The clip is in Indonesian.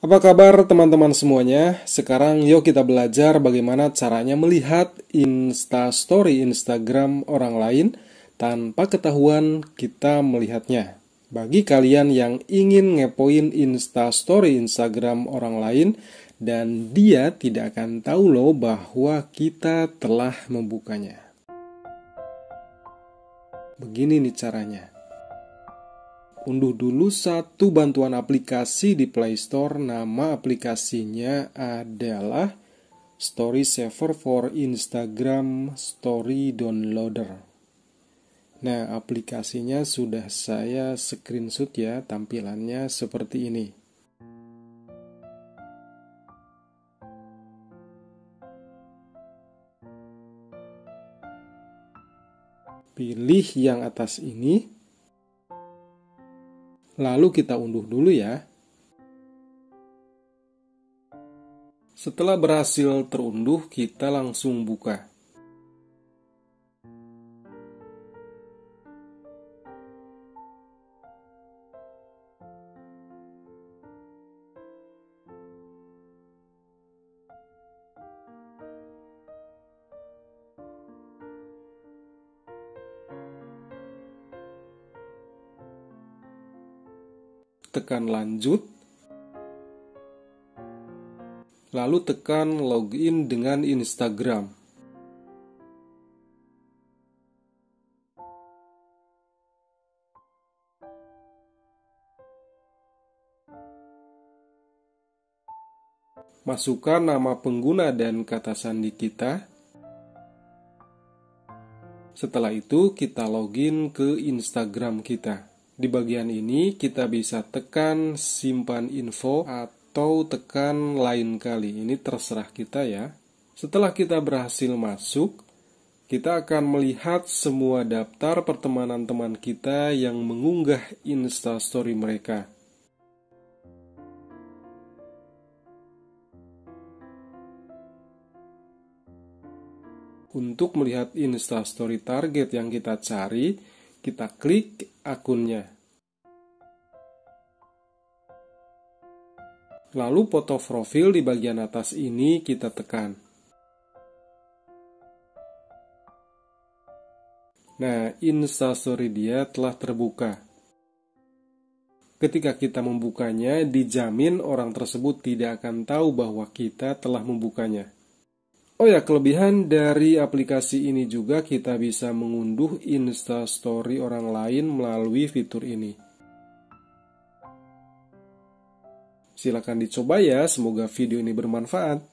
Apa kabar teman-teman semuanya? Sekarang yuk kita belajar bagaimana caranya melihat Instastory Instagram orang lain tanpa ketahuan kita melihatnya. Bagi kalian yang ingin ngepoin Instastory Instagram orang lain dan dia tidak akan tahu loh bahwa kita telah membukanya. Begini nih caranya. Unduh dulu satu bantuan aplikasi di Play Store. Nama aplikasinya adalah Story Saver for Instagram Story Downloader. Nah, aplikasinya sudah saya screenshot ya, tampilannya seperti ini. Pilih yang atas ini. Lalu kita unduh dulu ya. Setelah berhasil terunduh, kita langsung buka. Tekan lanjut. Lalu tekan login dengan Instagram. Masukkan nama pengguna dan kata sandi kita. Setelah itu kita login ke Instagram kita. Di bagian ini kita bisa tekan simpan info atau tekan lain kali. Ini terserah kita ya. Setelah kita berhasil masuk, kita akan melihat semua daftar pertemanan teman kita yang mengunggah Instastory mereka. Untuk melihat Instastory target yang kita cari, kita klik akunnya. Lalu foto profil di bagian atas ini kita tekan. Nah, Instastory dia telah terbuka. Ketika kita membukanya, dijamin orang tersebut tidak akan tahu bahwa kita telah membukanya. Oh ya, kelebihan dari aplikasi ini juga kita bisa mengunduh Instastory orang lain melalui fitur ini. Silakan dicoba ya, semoga video ini bermanfaat.